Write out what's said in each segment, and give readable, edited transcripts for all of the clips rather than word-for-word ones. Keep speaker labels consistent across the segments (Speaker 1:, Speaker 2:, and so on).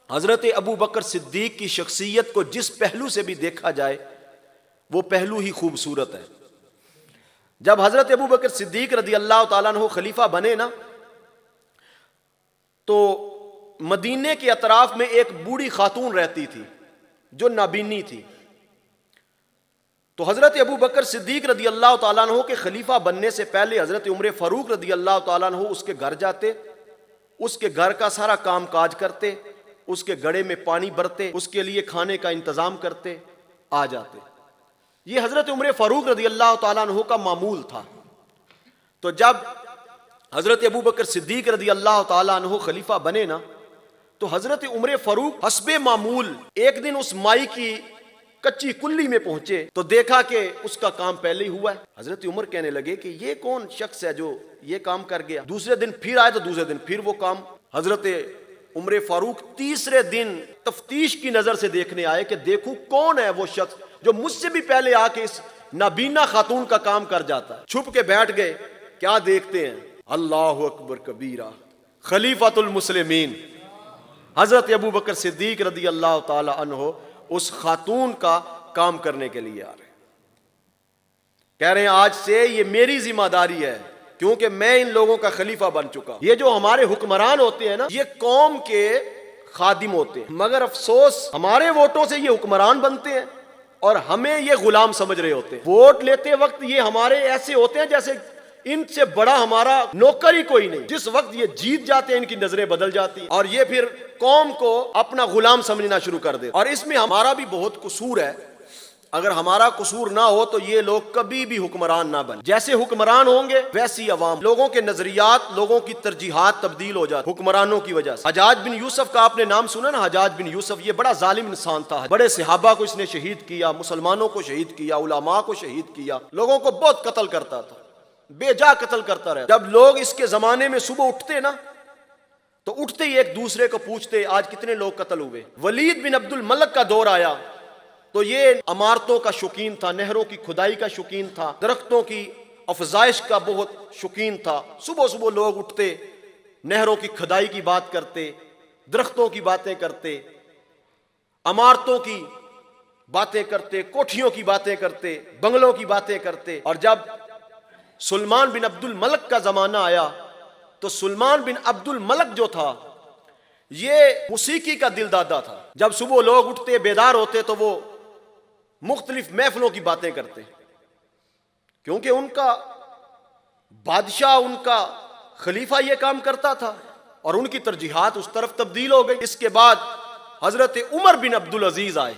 Speaker 1: حضرت ابو بکر صدیق کی شخصیت کو جس پہلو سے بھی دیکھا جائے وہ پہلو ہی خوبصورت ہے۔ جب حضرت ابو بکر صدیق رضی اللہ تعالیٰ عنہ خلیفہ بنے نا، تو مدینے کے اطراف میں ایک بوڑھی خاتون رہتی تھی جو نابینی تھی۔ تو حضرت ابو بکر صدیق رضی اللہ تعالیٰ عنہ کے خلیفہ بننے سے پہلے حضرت عمر فاروق رضی اللہ تعالیٰ عنہ اس کے گھر جاتے، اس کے گھر کا سارا کام کاج کرتے، اس کے گڑھے میں پانی بھرتے، اس کے لیے کھانے کا انتظام کرتے، آ جاتے۔ یہ حضرت عمر فاروق رضی اللہ تعالیٰ عنہ کا معمول تھا۔ تو جب حضرت ابو بکر صدیق رضی اللہ تعالیٰ عنہ خلیفہ بنے نا، تو حضرت عمر فاروق حسب معمول ایک دن اس مائی کی کچی کلی میں پہنچے تو دیکھا کہ اس کا کام پہلے ہی ہوا ہے۔ حضرت عمر کہنے لگے کہ یہ کون شخص ہے جو یہ کام کر گیا؟ دوسرے دن پھر آئے تو دوسرے دن پھر وہ کام۔ حضرت عمر فاروق تیسرے دن تفتیش کی نظر سے دیکھنے آئے کہ دیکھوں کون ہے وہ شخص جو مجھ سے بھی پہلے آ کے اس نابینا خاتون کا کام کر جاتا ہے۔ چھپ کے بیٹھ گئے، کیا دیکھتے ہیں؟ اللہ اکبر کبیرہ، خلیفۃ المسلمین حضرت ابو بکر صدیق رضی اللہ تعالی عنہ اس خاتون کا کام کرنے کے لیے آ رہے ہیں۔ کہہ رہے ہیں آج سے یہ میری ذمہ داری ہے کیونکہ میں ان لوگوں کا خلیفہ بن چکا ہوں۔ یہ جو ہمارے حکمران ہوتے ہیں نا، یہ قوم کے خادم ہوتے ہیں، مگر افسوس ہمارے ووٹوں سے یہ حکمران بنتے ہیں اور ہمیں یہ غلام سمجھ رہے ہوتے ہیں۔ ووٹ لیتے وقت یہ ہمارے ایسے ہوتے ہیں جیسے ان سے بڑا ہمارا نوکر ہی کوئی نہیں۔ جس وقت یہ جیت جاتے ہیں ان کی نظریں بدل جاتی ہیں اور یہ پھر قوم کو اپنا غلام سمجھنا شروع کر دے۔ اور اس میں ہمارا بھی بہت قصور ہے۔ اگر ہمارا قصور نہ ہو تو یہ لوگ کبھی بھی حکمران نہ بن۔ جیسے حکمران ہوں گے ویسی عوام، لوگوں کے نظریات، لوگوں کی ترجیحات تبدیل ہو جاتی حکمرانوں کی وجہ سے۔ حجاج بن یوسف کا آپ نے نام سنا نا؟ حجاج بن یوسف یہ بڑا ظالم انسان تھا، بڑے صحابہ کو اس نے شہید کیا، مسلمانوں کو شہید کیا، علماء کو شہید کیا، لوگوں کو بہت قتل کرتا تھا، بے جا قتل کرتا رہا۔ جب لوگ اس کے زمانے میں صبح اٹھتے نا تو اٹھتے ہی ایک دوسرے کو پوچھتے آج کتنے لوگ قتل ہوئے۔ ولید بن عبد الملک کا دور آیا تو یہ عمارتوں کا شوقین تھا، نہروں کی کھدائی کا شوقین تھا، درختوں کی افزائش کا بہت شوقین تھا۔ صبح صبح لوگ اٹھتے، نہروں کی کھدائی کی بات کرتے، درختوں کی باتیں کرتے، عمارتوں کی باتیں کرتے، کوٹھیوں کی باتیں کرتے، بنگلوں کی باتیں کرتے۔ اور جب سلمان بن عبد الملک کا زمانہ آیا تو سلمان بن عبد الملک جو تھا یہ موسیقی کا دل دادا تھا۔ جب صبح لوگ اٹھتے بیدار ہوتے تو وہ مختلف محفلوں کی باتیں کرتے، کیونکہ ان کا بادشاہ، ان کا خلیفہ یہ کام کرتا تھا اور ان کی ترجیحات اس طرف تبدیل ہو گئی۔ اس کے بعد حضرت عمر بن عبد العزیز آئے۔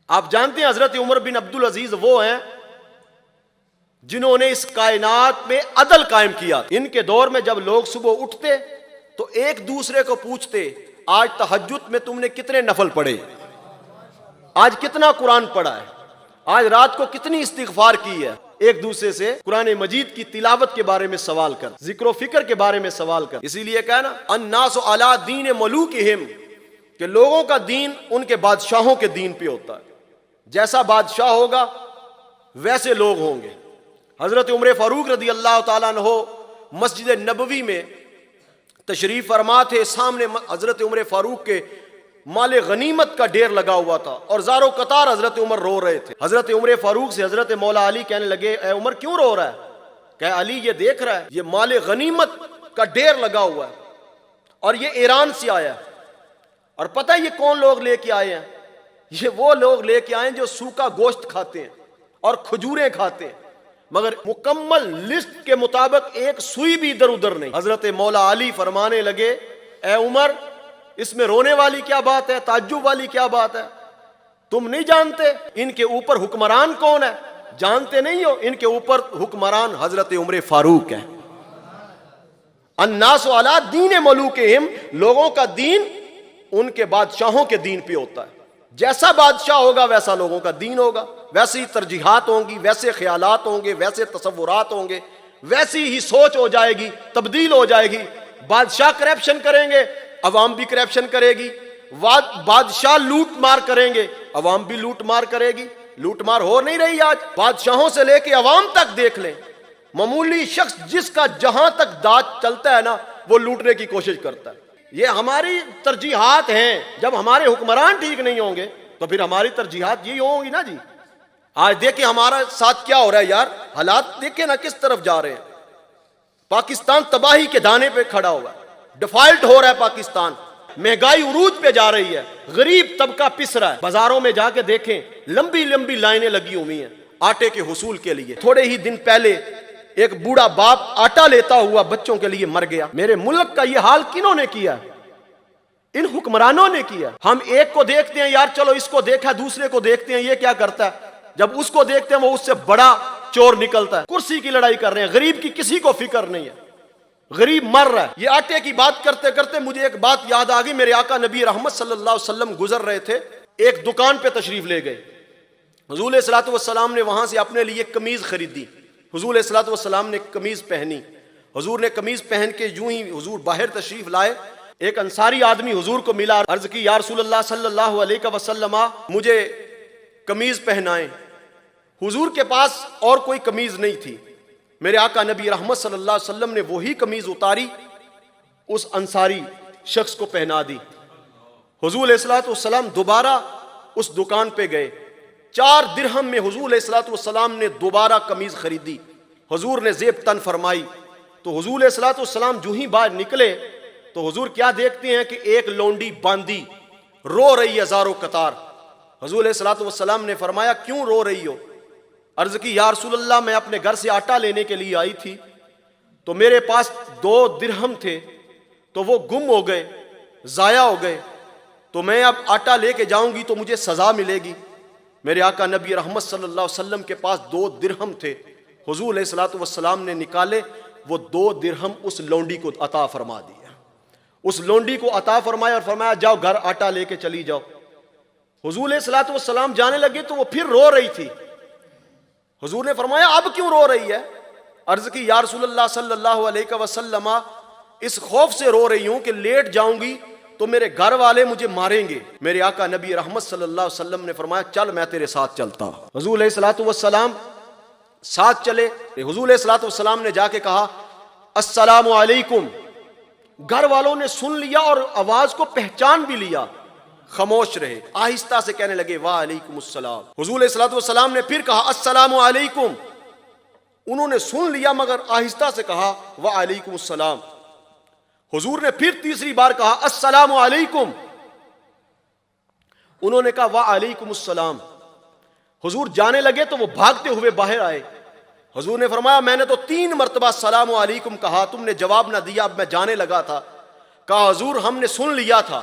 Speaker 1: آپ جانتے ہیں حضرت عمر بن عبد العزیز وہ ہیں جنہوں نے اس کائنات میں عدل قائم کیا۔ ان کے دور میں جب لوگ صبح اٹھتے تو ایک دوسرے کو پوچھتے آج تہجد میں تم نے کتنے نفل پڑھے، آج کتنا قرآن پڑھا ہے، آج رات کو کتنی استغفار کی ہے۔ ایک دوسرے سے قرآن مجید کی تلاوت کے بارے میں سوال کر، ذکر و فکر کے بارے میں سوال کر۔ اسی لیے کہا نا الناس علی دین ملوکہم، کہ لوگوں کا دین ان کے بادشاہوں کے دین پہ ہوتا ہے۔ جیسا بادشاہ ہوگا ویسے لوگ ہوں گے۔ حضرت عمر فاروق رضی اللہ تعالیٰ عنہ مسجد نبوی میں تشریف فرما تھے، سامنے حضرت عمر فاروق کے مال غنیمت کا ڈھیر لگا ہوا تھا اور زاروں قطار حضرت عمر رو رہے تھے۔ حضرت عمر فاروق سے حضرت مولا علی کہنے لگے اے عمر کیوں رو رہا ہے؟ کہ علی یہ دیکھ رہا ہے یہ مال غنیمت کا ڈھیر لگا ہوا ہے اور یہ ایران سے آیا ہے، اور پتہ ہے یہ کون لوگ لے کے آئے ہیں؟ یہ وہ لوگ لے کے آئے ہیں جو سوکھا گوشت کھاتے ہیں اور کھجوریں کھاتے ہیں، مگر مکمل لسٹ کے مطابق ایک سوئی بھی ادھر ادھر نہیں۔ حضرت مولا علی فرمانے لگے اے عمر اس میں رونے والی کیا بات ہے، تعجب والی کیا بات ہے؟ تم نہیں جانتے ان کے اوپر حکمران کون ہے؟ جانتے نہیں ہو ان کے اوپر حکمران حضرت عمر فاروق ہے۔ الناس علی دین ملوکہم، لوگوں کا دین ان کے بادشاہوں کے دین پہ ہوتا ہے۔ جیسا بادشاہ ہوگا ویسا لوگوں کا دین ہوگا، ویسی ترجیحات ہوں گی، ویسے خیالات ہوں گے، ویسے تصورات ہوں گے، ویسی ہی سوچ ہو جائے گی، تبدیل ہو جائے گی۔ بادشاہ کرپشن کریں گے، عوام بھی کرپشن کرے گی، بادشاہ لوٹ مار کریں گے، عوام بھی لوٹ مار کرے گی۔ لوٹ مار ہو نہیں رہی آج؟ بادشاہوں سے لے کے عوام تک دیکھ لیں، معمولی شخص جس کا جہاں تک داج چلتا ہے نا وہ لوٹنے کی کوشش کرتا ہے۔ یہ ہماری ترجیحات ہیں. جب ہمارے حکمران ٹھیک نہیں ہوں گے تو پھر ہماری ترجیحات یہی ہوں گی نا جی. آج دیکھیں ہمارا ساتھ کیا ہو رہا ہے یار, حالات دیکھیں نا کس طرف جا رہے ہیں. پاکستان تباہی کے دانے پہ کھڑا ہوا ہے, ڈیفالٹ ہو رہا ہے پاکستان, مہنگائی عروج پہ جا رہی ہے, غریب طبقہ پس رہا ہے. بازاروں میں جا کے دیکھیں لمبی لمبی لائنیں لگی ہوئی ہیں آٹے کے حصول کے لیے. تھوڑے ہی دن پہلے ایک بوڑھا باپ آٹا لیتا ہوا بچوں کے لیے مر گیا. میرے ملک کا یہ حال کنہوں نے کیا؟ ان حکمرانوں نے کیا. ہم ایک کو دیکھتے ہیں یار چلو اس کو دیکھا, دوسرے کو دیکھتے ہیں یہ کیا کرتا ہے, جب اس کو دیکھتے ہیں وہ اس سے بڑا چور نکلتا ہے. کرسی کی لڑائی کر رہے ہیں, غریب کی کسی کو فکر نہیں ہے, غریب مر رہا ہے. یہ آٹے کی بات کرتے کرتے مجھے ایک بات یاد آ گئی. میرے آقا نبی رحمت صلی اللہ علیہ وسلم گزر رہے تھے, ایک دکان پہ تشریف لے گئے. حضور علیہ الصلوۃ والسلام نے وہاں سے اپنے لیے قمیض خریدی. حضور علیہ الصلوۃ والسلام نے قمیض پہنی. حضور نے قمیض پہن کے یوں ہی حضور باہر تشریف لائے. ایک انصاری آدمی حضور کو ملا, عرض کی یا رسول اللہ صلی اللہ علیہ وسلم مجھے قمیض پہنائیں. حضور کے پاس اور کوئی قمیض نہیں تھی. میرے آقا نبی رحمت صلی اللہ علیہ وسلم نے وہی قمیض اتاری, اس انصاری شخص کو پہنا دی. حضور علیہ الصلوۃ والسلام دوبارہ اس دکان پہ گئے. 4 درہم میں حضور علیہ الصلوۃ والسلام نے دوبارہ قمیض خریدی. حضور نے زیب تن فرمائی. تو حضور علیہ الصلوۃ والسلام جو ہی باہر نکلے تو حضور کیا دیکھتے ہیں کہ ایک لونڈی باندھی رو رہی ہے زارو قطار. حضور علیہ الصلوۃ والسلام نے فرمایا کیوں رو رہی ہو؟ عرض کی یا رسول اللہ میں اپنے گھر سے آٹا لینے کے لیے آئی تھی تو میرے پاس 2 درہم تھے تو وہ گم ہو گئے, ضائع ہو گئے, تو میں اب آٹا لے کے جاؤں گی تو مجھے سزا ملے گی. میرے آقا نبی رحمت صلی اللہ علیہ وسلم کے پاس 2 درہم تھے. حضور علیہ الصلوۃ والسلام نے نکالے, وہ 2 درہم اس لونڈی کو عطا فرما دیا. اس لونڈی کو عطا فرمایا اور فرمایا جاؤ گھر آٹا لے کے چلی جاؤ. حضور علیہ الصلوۃ والسلام جانے لگے تو وہ پھر رو رہی تھی. حضور نے فرمایا اب کیوں رو رہی ہے؟ عرض کی یا رسول اللہ صلی اللہ علیہ وسلم اس خوف سے رو رہی ہوں کہ لیٹ جاؤں گی تو میرے گھر والے مجھے ماریں گے. میرے آقا نبی رحمت صلی اللہ علیہ وسلم نے فرمایا چل میں تیرے ساتھ چلتا ہوں. حضور علیہ الصلوۃ والسلام ساتھ چلے. حضور علیہ الصلوۃ والسلام نے جا کے کہا السلام علیکم. گھر والوں نے سن لیا اور آواز کو پہچان بھی لیا, خاموش رہے. آہستہ سے کہنے لگے وعلیکم السلام. حضور علیہ الصلوۃ والسلام نے پھر کہا السلام علیکم. انہوں نے سن لیا مگر آہستہ سے کہا وعلیکم السلام. حضور نے پھر تیسری بار کہا السلام علیکم. انہوں نے کہا وعلیکم السلام. حضور جانے لگے تو وہ بھاگتے ہوئے باہر آئے. حضور نے فرمایا میں نے تو 3 مرتبہ السلام علیکم کہا, تم نے جواب نہ دیا, اب میں جانے لگا تھا. کہا حضور ہم نے سن لیا تھا,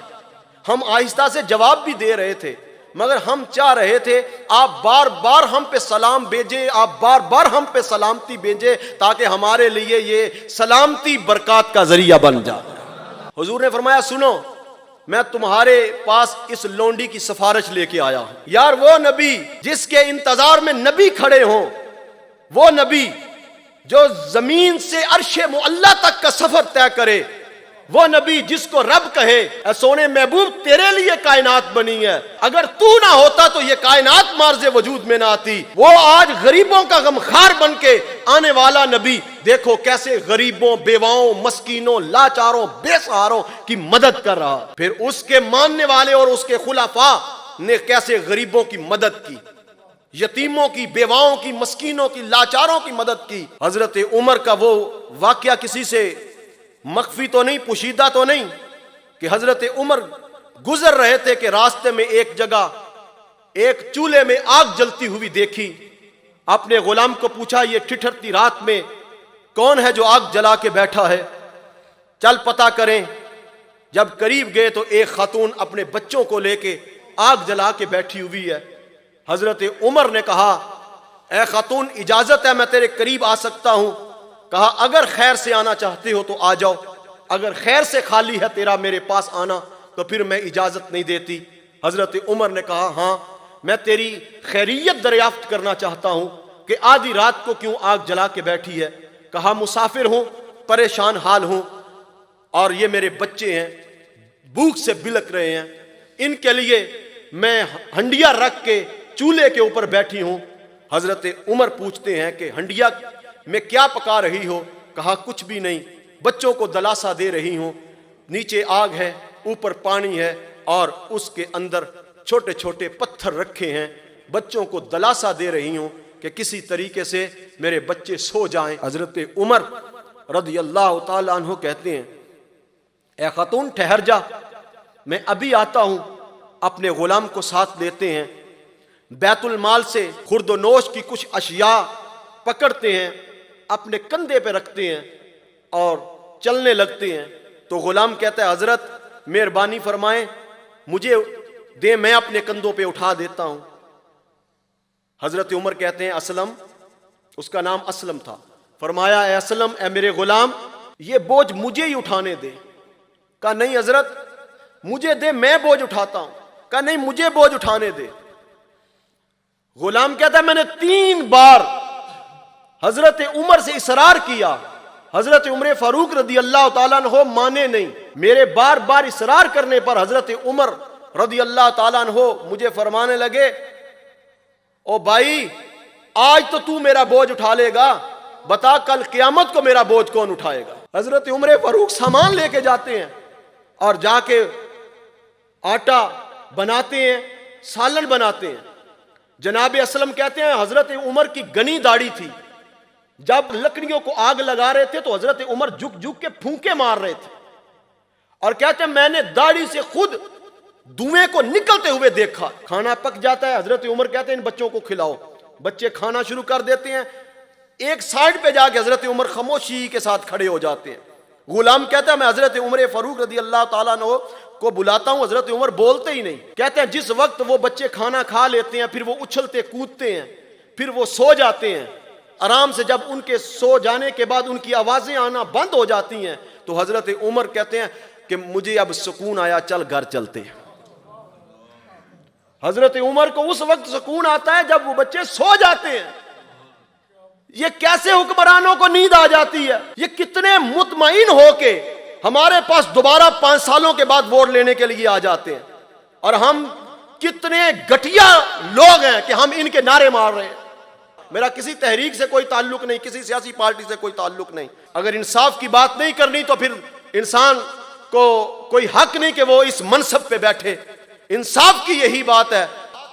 Speaker 1: ہم آہستہ سے جواب بھی دے رہے تھے مگر ہم چاہ رہے تھے آپ بار بار ہم پہ سلام بھیجیں, آپ بار بار ہم پہ سلامتی بھیجیں تاکہ ہمارے لیے یہ سلامتی برکات کا ذریعہ بن جائے. حضور نے فرمایا سنو میں تمہارے پاس اس لونڈی کی سفارش لے کے آیا ہوں. یار وہ نبی جس کے انتظار میں نبی کھڑے ہوں, وہ نبی جو زمین سے عرش معلی تک کا سفر طے کرے, وہ نبی جس کو رب کہے اے سونے محبوب تیرے لیے کائنات بنی ہے, اگر تو نہ ہوتا تو یہ کائنات مارز وجود میں نہ آتی. وہ آج غریبوں کا غمخوار بن کے آنے والا نبی دیکھو کیسے غریبوں, بیواؤں, مسکینوں, لاچاروں, بے سہاروں کی مدد کر رہا. پھر اس کے ماننے والے اور اس کے خلفاء نے کیسے غریبوں کی مدد کی, یتیموں کی, بیواؤں کی, مسکینوں کی, لاچاروں کی مدد کی. حضرت عمر کا وہ واقعہ کسی سے مخفی تو نہیں, پوشیدہ تو نہیں, کہ حضرت عمر گزر رہے تھے کہ راستے میں ایک جگہ ایک چولہے میں آگ جلتی ہوئی دیکھی. اپنے غلام کو پوچھا یہ ٹھٹھرتی رات میں کون ہے جو آگ جلا کے بیٹھا ہے, چل پتہ کریں. جب قریب گئے تو ایک خاتون اپنے بچوں کو لے کے آگ جلا کے بیٹھی ہوئی ہے. حضرت عمر نے کہا اے خاتون اجازت ہے میں تیرے قریب آ سکتا ہوں؟ کہا اگر خیر سے آنا چاہتے ہو تو آ جاؤ, اگر خیر سے خالی ہے تیرا میرے پاس آنا تو پھر میں اجازت نہیں دیتی. حضرت عمر نے کہا ہاں میں تیری خیریت دریافت کرنا چاہتا ہوں کہ آدھی رات کو کیوں آگ جلا کے بیٹھی ہے. کہا مسافر ہوں, پریشان حال ہوں, اور یہ میرے بچے ہیں بھوک سے بلک رہے ہیں, ان کے لیے میں ہنڈیا رکھ کے چولہے کے اوپر بیٹھی ہوں. حضرت عمر پوچھتے ہیں کہ ہنڈیا میں کیا پکا رہی ہو؟ کہا کچھ بھی نہیں, بچوں کو دلاسا دے رہی ہوں. نیچے آگ ہے، اوپر پانی ہے، اور اس کے اندر چھوٹے چھوٹے پتھر رکھے ہیں، بچوں کو دلاسا دے رہی ہوں کہ کسی طریقے سے میرے بچے سو جائیں۔ حضرت عمر رضی اللہ تعالیٰ عنہ کہتے ہیں اے خاتون ٹھہر جا، میں ابھی آتا ہوں۔ اپنے غلام کو ساتھ لیتے ہیں، بیت المال سے خرد و نوش کی کچھ اشیاء پکڑتے ہیں، اپنے کندھے پہ رکھتے ہیں اور چلنے لگتے ہیں۔ تو غلام کہتا ہے حضرت مہربانی فرمائیں مجھے دیں، میں اپنے کندھوں پہ اٹھا دیتا ہوں۔ حضرت عمر کہتے ہیں اسلم، اس کا نام اسلم تھا، فرمایا اے اسلم، اے میرے غلام یہ بوجھ مجھے ہی اٹھانے دے۔ کہا نہیں حضرت مجھے دے، میں بوجھ اٹھاتا ہوں۔ کہا نہیں مجھے بوجھ اٹھانے دے۔ غلام کہتا ہے میں نے 3 بار حضرت عمر سے اصرار کیا، حضرت عمر فاروق رضی اللہ تعالیٰ عنہ مانے نہیں۔ میرے بار بار اصرار کرنے پر حضرت عمر رضی اللہ تعالیٰ عنہ مجھے فرمانے لگے او بھائی آج تو میرا بوجھ اٹھا لے گا، بتا کل قیامت کو میرا بوجھ کون اٹھائے گا۔ حضرت عمر فاروق سامان لے کے جاتے ہیں اور جا کے آٹا بناتے ہیں، سالن بناتے ہیں۔ جناب اسلم کہتے ہیں حضرت عمر کی گنی داڑھی تھی، جب لکڑیوں کو آگ لگا رہے تھے تو حضرت عمر جھک جھک کے پھونکے مار رہے تھے، اور کہتے ہیں میں نے داڑھی سے خود دھوئیں کو نکلتے ہوئے دیکھا۔ کھانا پک جاتا ہے، حضرت عمر کہتے ہیں ان بچوں کو کھلاؤ، بچے کھانا شروع کر دیتے ہیں۔ ایک سائڈ پہ جا کے حضرت عمر خاموشی کے ساتھ کھڑے ہو جاتے ہیں۔ غلام کہتا ہے میں حضرت عمر فاروق رضی اللہ تعالیٰ عنہ کو بلاتا ہوں، حضرت عمر بولتے ہی نہیں۔ کہتے ہیں جس وقت وہ بچے کھانا کھا لیتے ہیں پھر وہ اچھلتے کودتے ہیں، پھر وہ سو جاتے ہیں۔ آرام سے جب ان کے سو جانے کے بعد ان کی آوازیں آنا بند ہو جاتی ہیں تو حضرت عمر کہتے ہیں کہ مجھے اب سکون آیا، چل گھر چلتے ہیں۔ حضرت عمر کو اس وقت سکون آتا ہے جب وہ بچے سو جاتے ہیں۔ یہ کیسے حکمرانوں کو نیند آ جاتی ہے؟ یہ کتنے مطمئن ہو کے ہمارے پاس دوبارہ 5 سالوں کے بعد ووٹ لینے کے لیے آ جاتے ہیں، اور ہم کتنے گھٹیا لوگ ہیں کہ ہم ان کے نعرے مار رہے ہیں۔ میرا کسی تحریک سے کوئی تعلق نہیں، کسی سیاسی پارٹی سے کوئی تعلق نہیں۔ اگر انصاف کی بات نہیں کرنی تو پھر انسان کو کوئی حق نہیں کہ وہ اس منصب پہ بیٹھے۔ انصاف کی یہی بات ہے،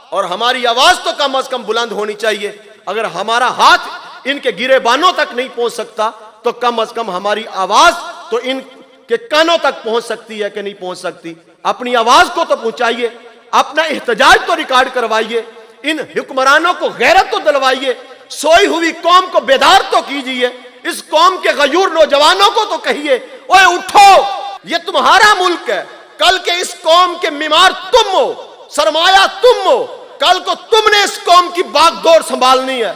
Speaker 1: اور ہماری آواز تو کم از کم بلند ہونی چاہیے۔ اگر ہمارا ہاتھ ان کے گریبانوں تک نہیں پہنچ سکتا تو کم از کم ہماری آواز تو ان کے کانوں تک پہنچ سکتی ہے کہ نہیں پہنچ سکتی۔ اپنی آواز کو تو پہنچائیے، اپنا احتجاج تو ریکارڈ کروائیے، ان حکمرانوں کو غیرت تو دلوائیے، سوئی ہوئی قوم کو بیدار تو کیجئے، اس قوم کے غیور نوجوانوں کو تو کہیے اوے اٹھو، یہ تمہارا ملک ہے، کل کے اس قوم کے معمار تم ہو، سرمایہ تم ہو، کل کو تم نے اس قوم کی باغ دور سنبھالنی ہے۔